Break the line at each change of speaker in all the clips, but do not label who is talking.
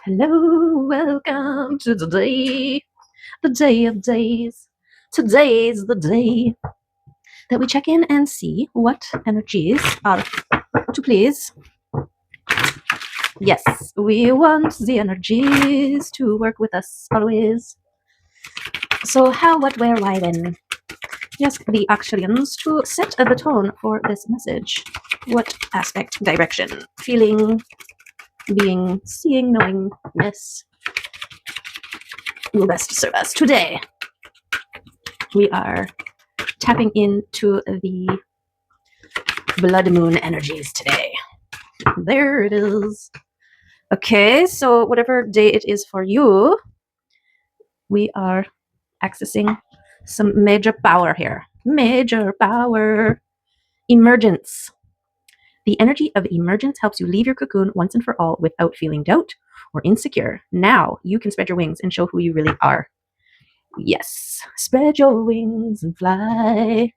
Hello, welcome to the day of days. Today's the day that we check in and see what energies are to please. Yes, we want the energies to work with us always. So how, what, where, why, when? Ask the Aksharians to set the tone for this message. What aspect, direction, feeling, being, seeing, knowingness will best serve us today? We are tapping into the blood moon energies today. There it is. Okay, so whatever day it is for you, we are accessing some major power here. Major power. Emergence. The energy of emergence helps you leave your cocoon once and for all without feeling doubt or insecure. Now you can spread your wings and show who you really are. Yes, spread your wings and fly.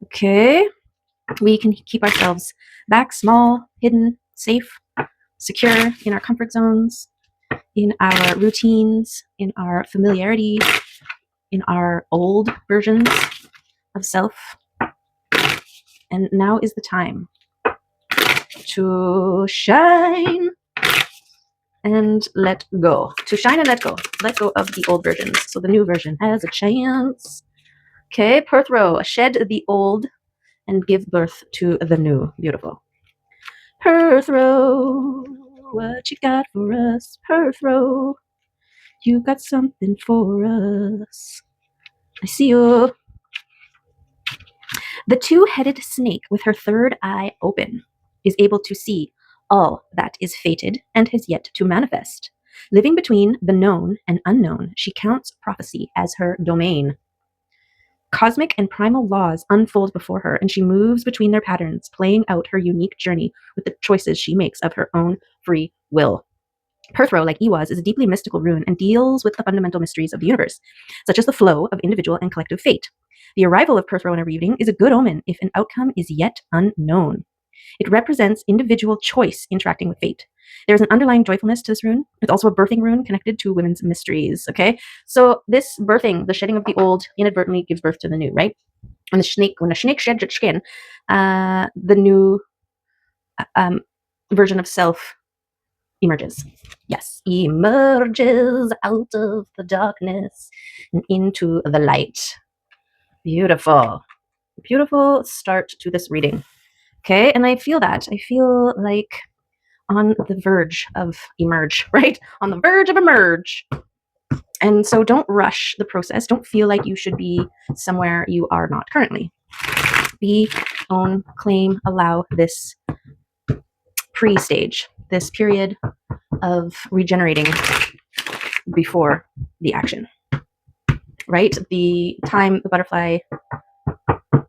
Okay, we can keep ourselves back, small, hidden, safe, secure in our comfort zones, in our routines, in our familiarity, in our old versions of self. And now is the time to shine and let go. To shine and let go. Let go of the old versions so the new version has a chance. Okay, Perth row. Shed the old and give birth to the new. Beautiful. Perth row. What you got for us? Perth row. You got something for us. I see you. The two-headed snake with her third eye open is able to see all that is fated and has yet to manifest. Living between the known and unknown, she counts prophecy as her domain. Cosmic and primal laws unfold before her, and she moves between their patterns, playing out her unique journey with the choices she makes of her own free will. Perthrow, like Iwaz, is a deeply mystical rune and deals with the fundamental mysteries of the universe, such as the flow of individual and collective fate. The arrival of Perthrow in a reading is a good omen if an outcome is yet unknown. It represents individual choice interacting with fate. There's an underlying joyfulness to this rune. It's also a birthing rune connected to women's mysteries, okay? So this birthing, the shedding of the old, inadvertently gives birth to the new, right? When a snake sheds its skin, the new version of self emerges. Yes, emerges out of the darkness and into the light. Beautiful. Beautiful start to this reading. Okay, and I feel that. I feel like on the verge of emerge, right? On the verge of emerge. And so don't rush the process. Don't feel like you should be somewhere you are not currently. Be, own, claim, allow this pre-stage, this period of regenerating before the action, right? The time the butterfly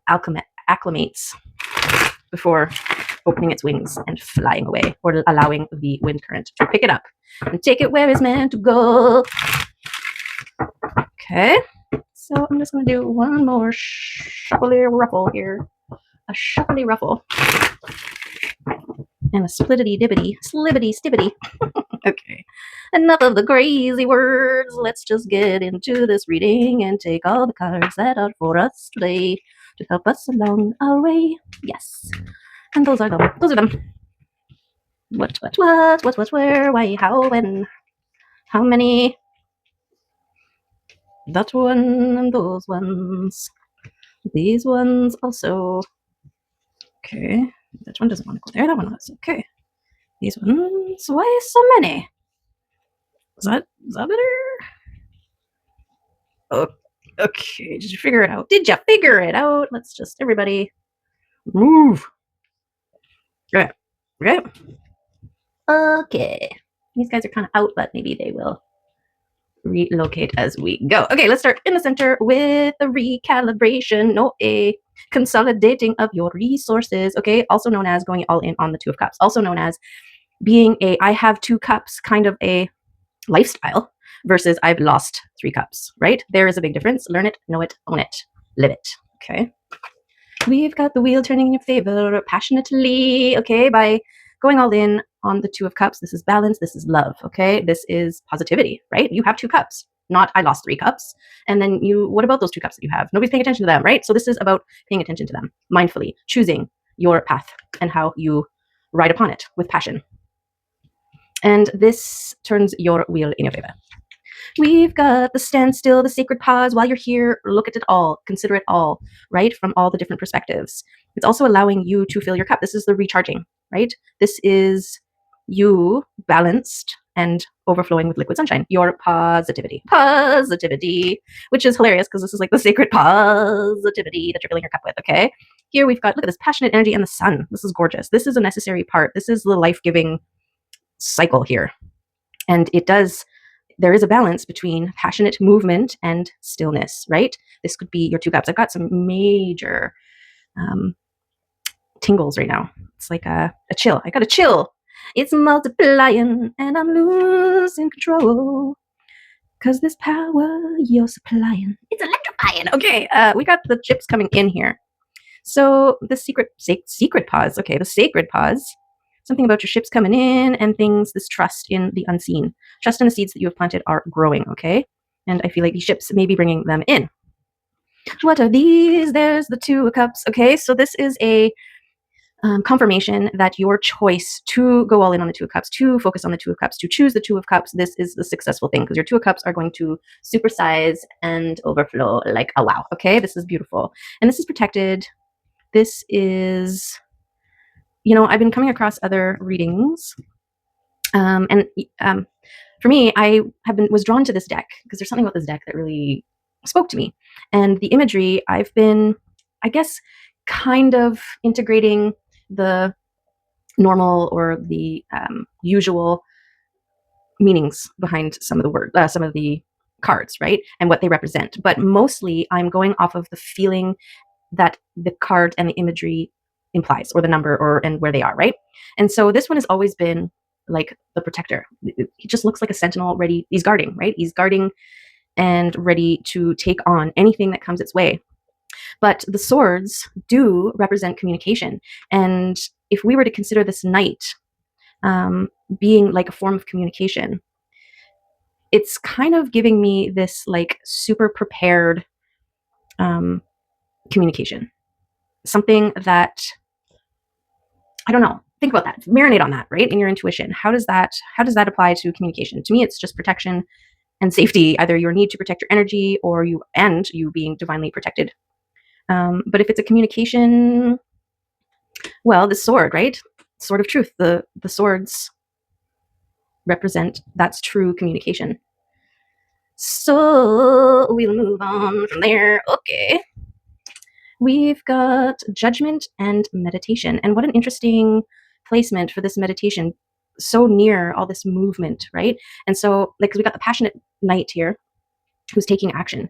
acclimates before opening its wings and flying away, or allowing the wind current to pick it up and take it where it's meant to go. Okay, so I'm just going to do one more shuffly ruffle here. A shuffly ruffle. And a splittity dibbity, slibbity stibbity. Okay, enough of the crazy words. Let's just get into this reading and take all the cards that are for us today to help us along our way. Yes, and those are them. Those are them. What, where, why, how, when, how many. That one and those ones. These ones also. Okay, that one doesn't want to go there. That one does. Okay. These ones. Why so many? Is that better? Oh, okay. Did you figure it out? Did you figure it out? Let's just, everybody, move. Okay. Okay. Okay. These guys are kind of out, but maybe they will relocate as we go. Okay, let's start in the center with a recalibration. No, a consolidating of your resources. Okay, also known as going all in on the Two of Cups. Also known as being a I have 2 cups kind of a lifestyle versus I've lost 3 cups, right? There is a big difference. Learn it, know it, own it, live it. Okay. We've got the wheel turning in your favor passionately, okay, by going all in on the Two of Cups. This is balance. This is love. Okay. This is positivity, right? You have 2 cups, not I lost 3 cups. And then what about those 2 cups that you have? Nobody's paying attention to them, right? So this is about paying attention to them mindfully, choosing your path and how you ride upon it with passion. And this turns your wheel in your favor. We've got the standstill, the sacred pause. While you're here, look at it all, consider it all, right? From all the different perspectives. It's also allowing you to fill your cup. This is the recharging, right? This is you balanced and overflowing with liquid sunshine. Your positivity, which is hilarious because this is like the sacred positivity that you're filling your cup with, okay? Here we've got, look at this passionate energy and the sun. This is gorgeous. This is a necessary part. This is the life-giving cycle here. And there is a balance between passionate movement and stillness, right? This could be your 2 cups. I've got some major tingles right now. It's like a chill. I got a chill. It's multiplying and I'm losing control because this power you're supplying, it's electrifying. Okay, we got the chips coming in here. So the secret pause. Okay, the sacred pause. Something about your ships coming in and things, this trust in the unseen. Trust in the seeds that you have planted are growing, okay? And I feel like these ships may be bringing them in. What are these? There's the 2 of Cups, okay? So this is a confirmation that your choice to go all in on the 2 of Cups, to focus on the 2 of Cups, to choose the 2 of Cups, this is the successful thing because your 2 of Cups are going to supersize and overflow like a wow, okay? This is beautiful. And this is protected. This is... I've been coming across other readings, and for me, I was drawn to this deck because there's something about this deck that really spoke to me. And the imagery, I've been, I guess, kind of integrating the normal or the usual meanings behind some of the cards, right, and what they represent. But mostly, I'm going off of the feeling that the card and the imagery implies, or the number, and where they are, right? And so this one has always been like the protector. He just looks like a sentinel ready. He's guarding, right? He's guarding and ready to take on anything that comes its way. But the swords do represent communication. And if we were to consider this knight being like a form of communication, it's kind of giving me this like super prepared communication. Something that, I don't know. Think about that. Marinate on that, right? In your intuition. How does that apply to communication? To me, it's just protection and safety. Either your need to protect your energy or you being divinely protected. But if it's a communication, well, the sword, right? Sword of truth. The swords represent that's true communication. So we'll move on from there. Okay. We've got judgment and meditation. And what an interesting placement for this meditation, so near all this movement, right? And so, like, we got the passionate knight here who's taking action.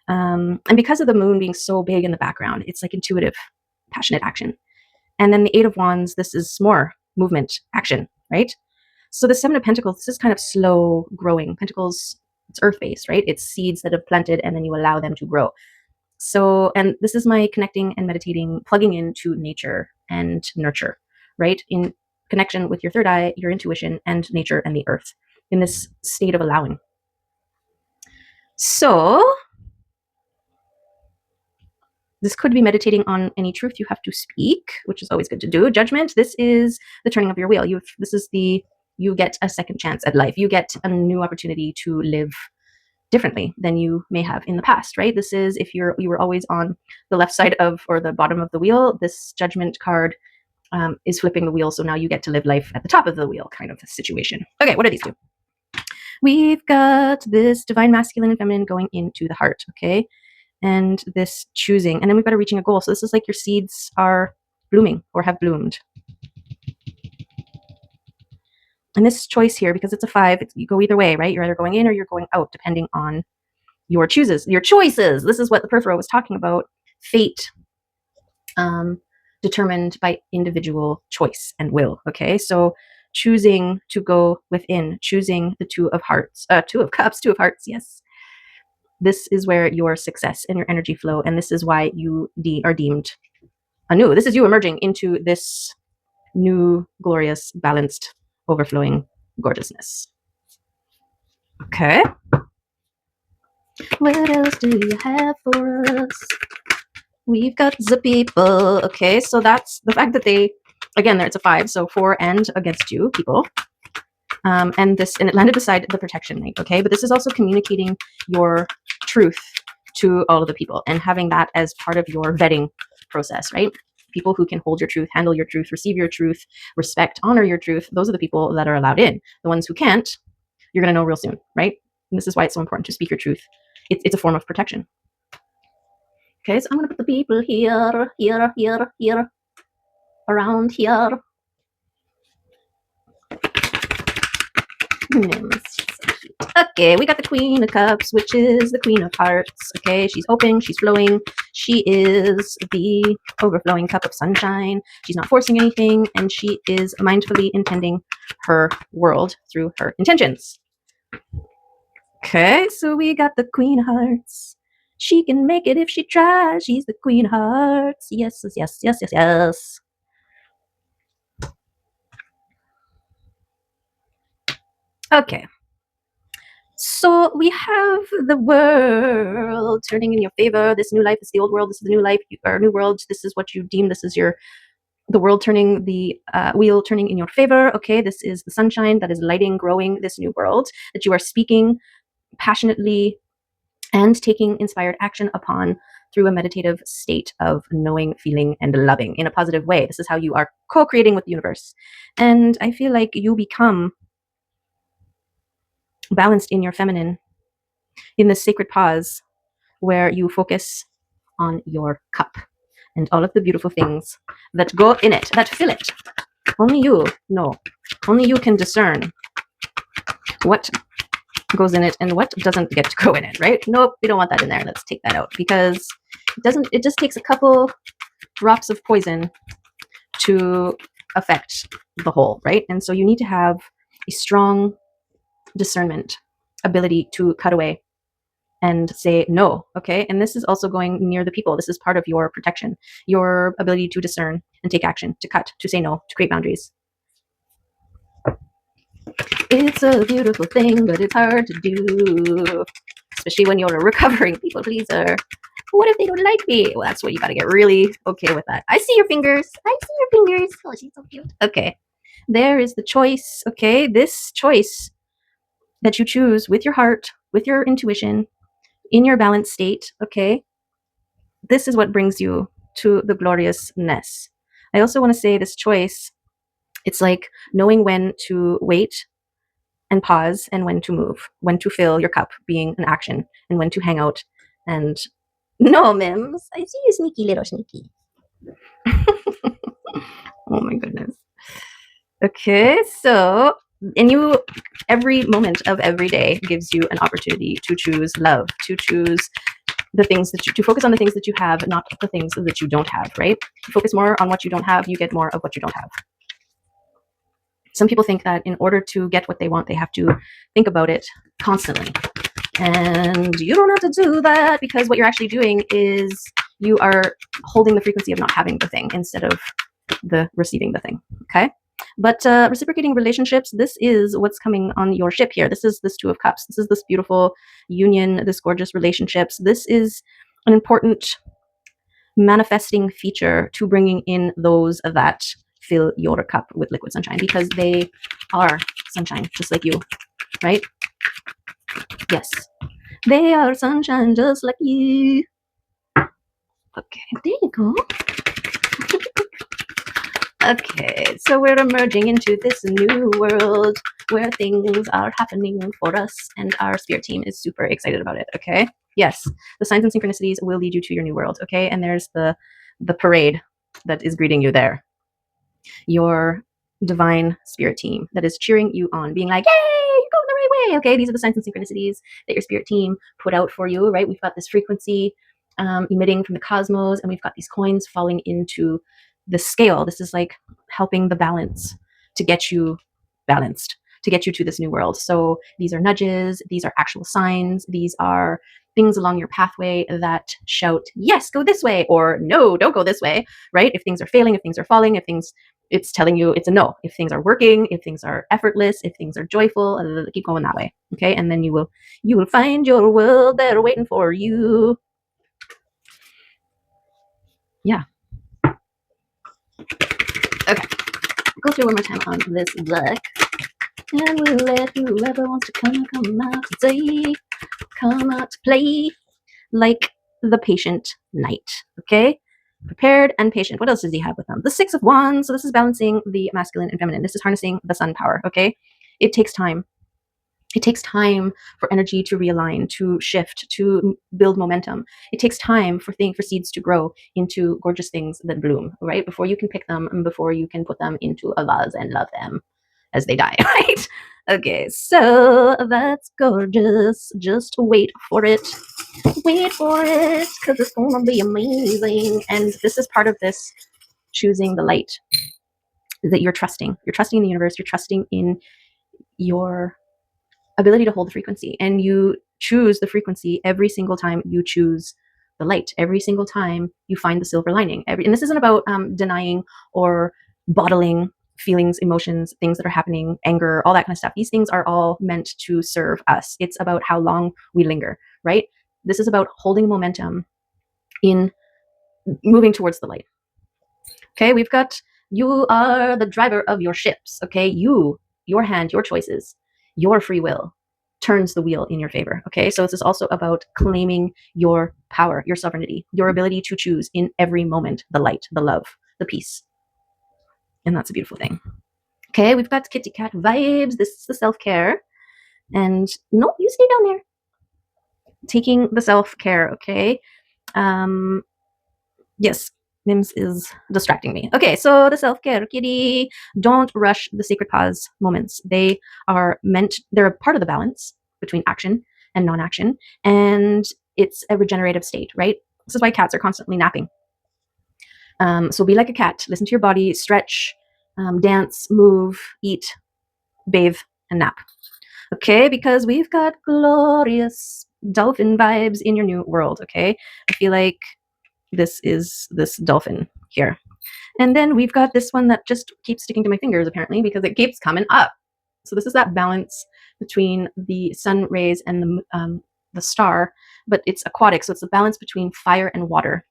And because of the moon being so big in the background, it's like intuitive, passionate action. And then the 8 of Wands, this is more movement, action, right? So the 7 of Pentacles, this is kind of slow growing. Pentacles, it's earth-based, right? It's seeds that have planted and then you allow them to grow. So, and this is my connecting and meditating, plugging into nature and nurture, right? In connection with your third eye, your intuition, and nature and the earth in this state of allowing. So, this could be meditating on any truth you have to speak, which is always good to do. Judgment, this is the turning of your wheel. You get a second chance at life. You get a new opportunity to live differently than you may have in the past, right? This is if you were always on the left side of or the bottom of the wheel, this judgment card is flipping the wheel. So now you get to live life at the top of the wheel kind of situation. Okay, what are these two? We've got this divine masculine and feminine going into the heart, okay? And this choosing. And then we've got a reaching a goal. So this is like your seeds are blooming or have bloomed. And this choice here, because it's a 5, you go either way, right? You're either going in or you're going out, depending on your choices. This is what the Perfero was talking about. Fate determined by individual choice and will. Okay, so choosing to go within, choosing the 2 of hearts, 2 of cups, 2 of hearts. Yes, this is where your success and your energy flow, and this is why you are deemed anew. This is you emerging into this new, glorious, balanced, overflowing gorgeousness. Okay. What else do you have for us? We've got the people. Okay, so that's the fact that they, again, there it's a 5, so for and against you, people. And it landed beside the protection knight. Okay, but this is also communicating your truth to all of the people and having that as part of your vetting process, right? People who can hold your truth, handle your truth, receive your truth, respect, honor your truth. Those are the people that are allowed in. The ones who can't, you're going to know real soon, right? And this is why it's so important to speak your truth. It's a form of protection. Okay, so I'm going to put the people here, around here. Okay, we got the Queen of Cups, which is the Queen of Hearts. Okay, she's open, she's flowing. She is the overflowing cup of sunshine. She's not forcing anything, and she is mindfully intending her world through her intentions. Okay, so we got the Queen of Hearts. She can make it if she tries. She's the Queen of Hearts. Yes, yes, yes, yes, yes. Okay. So we have the world turning in your favor. This new life is the old world. This is the new life or new world. This is what you deem. This is the world turning, the wheel turning in your favor. Okay, this is the sunshine that is lighting, growing this new world that you are speaking passionately and taking inspired action upon through a meditative state of knowing, feeling, and loving in a positive way. This is how you are co-creating with the universe. And I feel like you become balanced in your feminine in this sacred pause where you focus on your cup and all of the beautiful things that go in it, that fill it. Only you know. Only you can discern what goes in it and what doesn't get to go in it, right? Nope, we don't want that in there. Let's take that out because it just takes a couple drops of poison to affect the whole, right? And so you need to have a strong discernment ability to cut away and say no, okay? And this is also going near the people. This is part of your protection, your ability to discern and take action, to cut, to say no, to create boundaries. It's a beautiful thing, but it's hard to do, especially when you're a recovering people pleaser. What if they don't like me? Well, that's what you got to get really okay with that. I see your fingers. I see your fingers. Oh, she's so cute. Okay. There is the choice, okay? This choice that you choose with your heart, with your intuition, in your balanced state, okay? This is what brings you to the gloriousness. I also want to say this choice, it's like knowing when to wait and pause and when to move, when to fill your cup being an action and when to hang out and no, Mims. I see you, sneaky little sneaky. Oh my goodness. Okay, so every moment of every day gives you an opportunity to choose love, to choose the things to focus on the things that you have, not the things that you don't have, right? You focus more on what you don't have, you get more of what you don't have. Some people think that in order to get what they want, they have to think about it constantly. And you don't have to do that because what you're actually doing is you are holding the frequency of not having the thing instead of the receiving the thing, okay? But reciprocating relationships, this is what's coming on your ship here. This is this Two of Cups. This is this beautiful union, this gorgeous relationships. This is an important manifesting feature to bringing in those that fill your cup with liquid sunshine because they are sunshine, just like you, right? Yes, they are sunshine just like you. Okay, there you go. Okay, so we're emerging into this new world where things are happening for us, and our spirit team is super excited about it, okay? Yes, the signs and synchronicities will lead you to your new world, okay? And there's the parade that is greeting you there. Your divine spirit team that is cheering you on, being like, yay, you're going the right way, okay? These are the signs and synchronicities that your spirit team put out for you, right? We've got this frequency emitting from the cosmos, and we've got these coins falling into the scale. This is like helping the balance to get you balanced, to get you to this new world. So these are nudges, these are actual signs, these are things along your pathway that shout, yes, go this way, or no, don't go this way, right? If things are failing, if things are falling, if things It's telling you it's a no. If things are working, if things are effortless, if things are joyful, keep going that way. Okay, and then you will find your world there waiting for you. Yeah. Okay. Go through one more time on this deck, and we'll let whoever wants to come out today, come out to play like the patient knight. Okay. Prepared and patient. What else does he have with them? The Six of Wands. So this is balancing the masculine and feminine. This is harnessing the sun power. Okay. It takes time. It takes time for energy to realign, to shift, to build momentum. It takes time for seeds to grow into gorgeous things that bloom, right? Before you can pick them and before you can put them into a vase and love them as they die, right? Okay, so that's gorgeous. Just wait for it. Wait for it, because it's gonna be amazing. And this is part of this choosing the light that you're trusting. You're trusting in the universe. You're trusting in your ability to hold the frequency, and you choose the frequency every single time you choose the light, every single time you find the silver lining. And this isn't about denying or bottling feelings, emotions, things that are happening, anger, all that kind of stuff. These things are all meant to serve us. It's about how long we linger, right? This is about holding momentum in moving towards the light. Okay, we've got you are the driver of your ships. Okay, your hand, your choices, your free will turns the wheel in your favor. Okay, so this is also about claiming your power, your sovereignty, your ability to choose in every moment the light, the love, the peace. And that's a beautiful thing. Okay, we've got kitty cat vibes. This is the self-care. And no, you stay down there. Taking the self-care, okay? Yes, Mims is distracting me. Okay, so the self-care kitty. Don't rush the sacred pause moments. They're a part of the balance between action and non-action. And it's a regenerative state, right? This is why cats are constantly napping. So be like a cat. Listen to your body, stretch, dance, move, eat, bathe, and nap. Okay, because we've got glorious dolphin vibes in your new world. Okay, I feel like this is this dolphin here. And then we've got this one that just keeps sticking to my fingers, apparently, because it keeps coming up. So this is that balance between the sun rays and the star, but it's aquatic. So it's a balance between fire and water,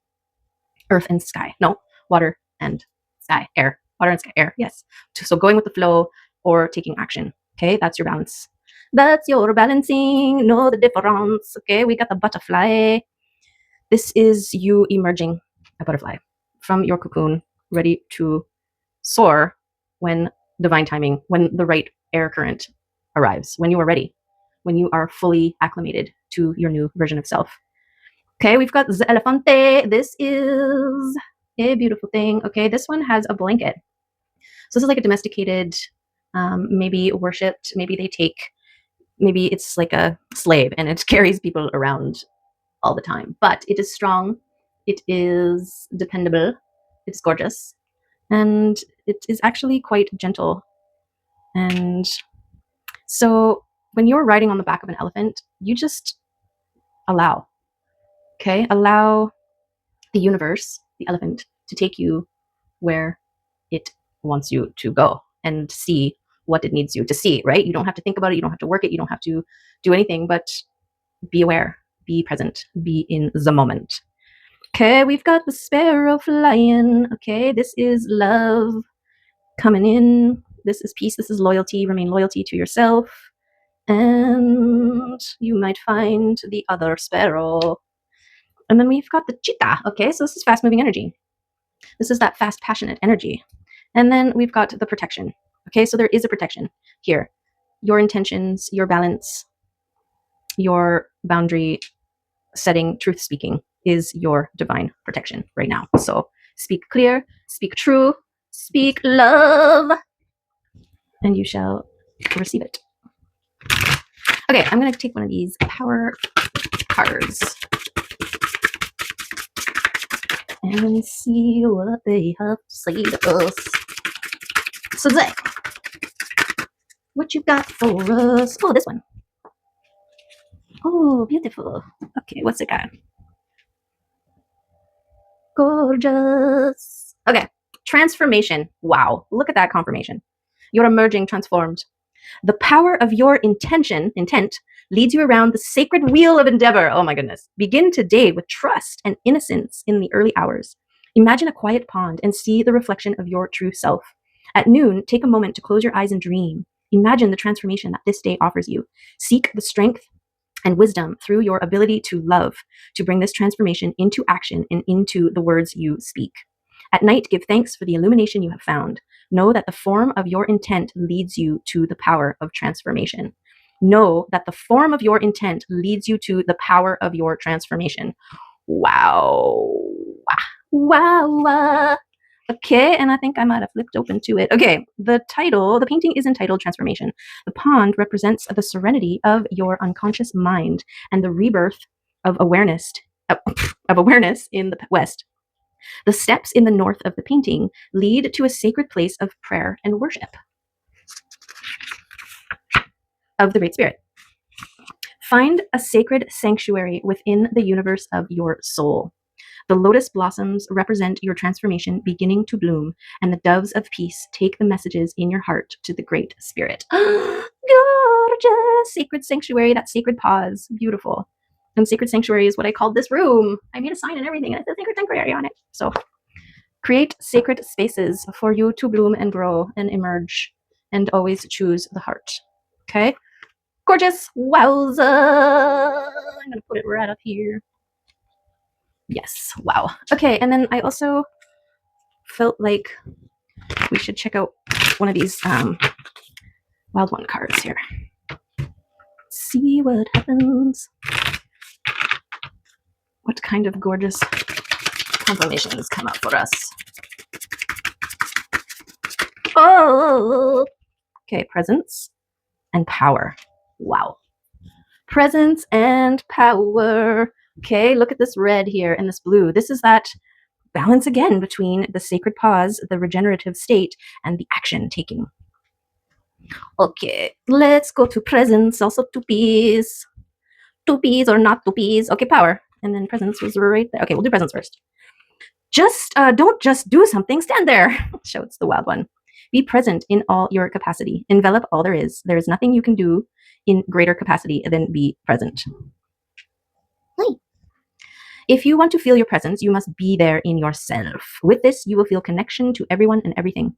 earth and sky. No, water and sky, air. Water and sky, air, yes. So going with the flow or taking action. Okay, that's your balance. That's your balancing. Know the difference. Okay, we got the butterfly. This is you emerging a butterfly from your cocoon, ready to soar when divine timing, when the right air current arrives, when you are ready, when you are fully acclimated to your new version of self. Okay, we've got the elefante. This is a beautiful thing. Okay, this one has a blanket. So this is like a domesticated, maybe worshipped, maybe it's like a slave and it carries people around all the time. But it is strong, it is dependable, it's gorgeous, and it is actually quite gentle. And so when you're riding on the back of an elephant, you just allow, okay? Allow the universe, the elephant, to take you where it wants you to go and see what it needs you to see, right? You don't have to think about it, you don't have to work it, you don't have to do anything but be aware, be present, be in the moment. Okay, we've got the sparrow flying. Okay, this is love coming in. This is peace. This is loyalty. Remain loyalty to yourself. And you might find the other sparrow. And then we've got the cheetah. Okay, so this is fast moving energy. This is that fast, passionate energy. And then we've got the protection. Okay, so there is a protection here. Your intentions, your balance, your boundary setting, truth speaking is your divine protection right now. So speak clear, speak true, speak love, and you shall receive it. Okay, I'm going to take one of these power cards and see what they have to say to us. So Zach, what you got for us? Oh, this one. Oh, beautiful. Okay, what's it got? Gorgeous. Okay, Transformation. Wow. Look at that confirmation. You're emerging transformed. The power of your intent, leads you around the sacred wheel of endeavor. Oh my goodness. Begin today with trust and innocence in the early hours. Imagine a quiet pond and see the reflection of your true self. At noon, take a moment to close your eyes and dream. Imagine the transformation that this day offers you. Seek the strength and wisdom through your ability to love to bring this transformation into action and into the words you speak. At night, give thanks for the illumination you have found. Know that the form of your intent leads you to the power of transformation. Know that the form of your intent leads you to the power of your transformation. Wow. Wow. Okay, and I think I might have flipped open to it. Okay, the painting is entitled Transformation. The pond represents the serenity of your unconscious mind and the rebirth of awareness in the West. The steps in the north of the painting lead to a sacred place of prayer and worship of the Great Spirit. Find a sacred sanctuary within the universe of your soul. The lotus blossoms represent your transformation beginning to bloom, and the doves of peace take the messages in your heart to the Great Spirit. Gorgeous! Sacred sanctuary, that sacred pause. Beautiful. And sacred sanctuary is what I called this room. I made a sign and everything, and it says sacred sanctuary on it. So create sacred spaces for you to bloom and grow and emerge, and always choose the heart. Okay? Gorgeous. Wowza. I'm going to put it right up here. Yes. Wow. Okay. And then I also felt like we should check out one of these Wild One cards here. See what happens. What kind of gorgeous confirmations come up for us? Oh! Okay. Presence and power. Wow. Presence and power. Okay, look at this red here and this blue. This is that balance again between the sacred pause, the regenerative state, and the action taking. Okay, let's go to presence, also two P's. Two P's or not two P's. Okay, power. And then presence was right there. Okay, we'll do presence first. Don't just do something, stand there. So it's the Wild One. Be present in all your capacity. Envelop all there is. There is nothing you can do in greater capacity than be present. If you want to feel your presence, you must be there in yourself. With this, you will feel connection to everyone and everything.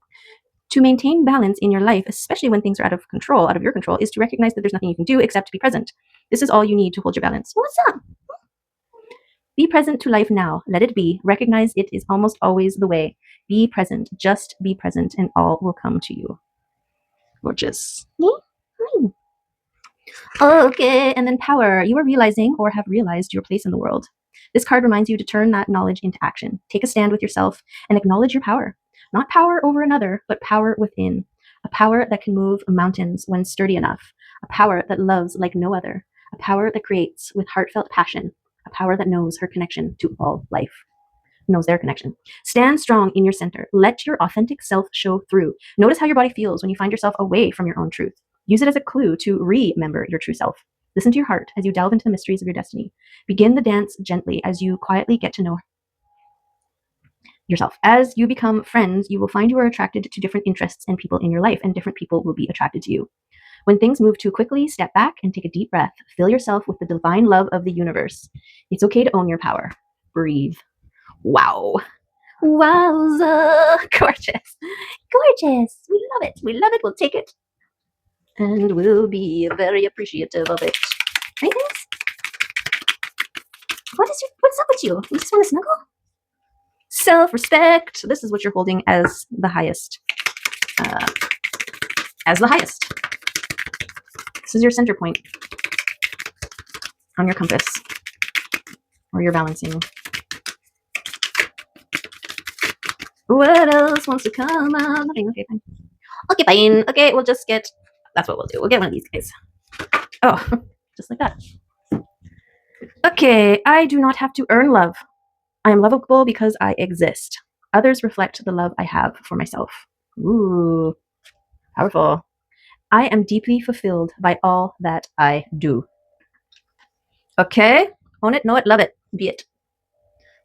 To maintain balance in your life, especially when things are out of your control, is to recognize that there's nothing you can do except to be present. This is all you need to hold your balance. What's up? Be present to life now. Let it be. Recognize it is almost always the way. Be present. Just be present, and all will come to you. Gorgeous. Okay, and then power. You are realizing or have realized your place in the world. This card reminds you to turn that knowledge into action. Take a stand with yourself and acknowledge your power. Not power over another, but power within. A power that can move mountains when sturdy enough. A power that loves like no other. A power that creates with heartfelt passion. A power that knows her connection to all life. Knows their connection. Stand strong in your center. Let your authentic self show through. Notice how your body feels when you find yourself away from your own truth. Use it as a clue to remember your true self. Listen to your heart as you delve into the mysteries of your destiny. Begin the dance gently as you quietly get to know yourself. As you become friends, you will find you are attracted to different interests and people in your life, and different people will be attracted to you. When things move too quickly, step back and take a deep breath. Fill yourself with the divine love of the universe. It's okay to own your power. Breathe. Wow. Wowza. Gorgeous. Gorgeous. We love it. We love it. We'll take it. And we'll be very appreciative of it. Right, guys? What's up with you? You just want to snuggle? Self-respect. This is what you're holding as the highest. This is your center point on your compass or your balancing. What else wants to come out? Nothing. Okay, fine. Okay, fine. Okay, we'll just get. That's what we'll do. We'll get one of these guys. Oh, just like that. Okay, I do not have to earn love. I am lovable because I exist. Others reflect the love I have for myself. Ooh, powerful. I am deeply fulfilled by all that I do. Okay, own it, know it, love it, be it.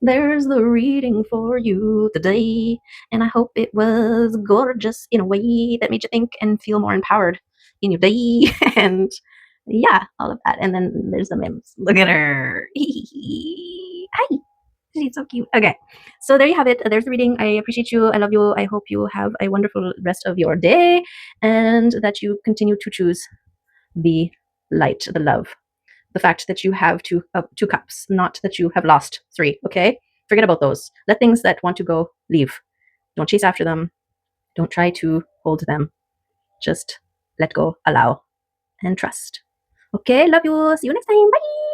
There's the reading for you today, and I hope it was gorgeous in a way that made you think and feel more empowered in your day. And yeah, all of that. And then there's the memes. Look at her. Hi. She's so cute. Okay, so there you have it. There's the reading. I appreciate you. I love you. I hope you have a wonderful rest of your day and that you continue to choose the light, the love, the fact that you have two cups, not that you have lost three. Okay, forget about those. Let things that want to go leave. Don't chase after them. Don't try to hold them. Just let go, allow, and trust. Okay, love you. See you next time. Bye.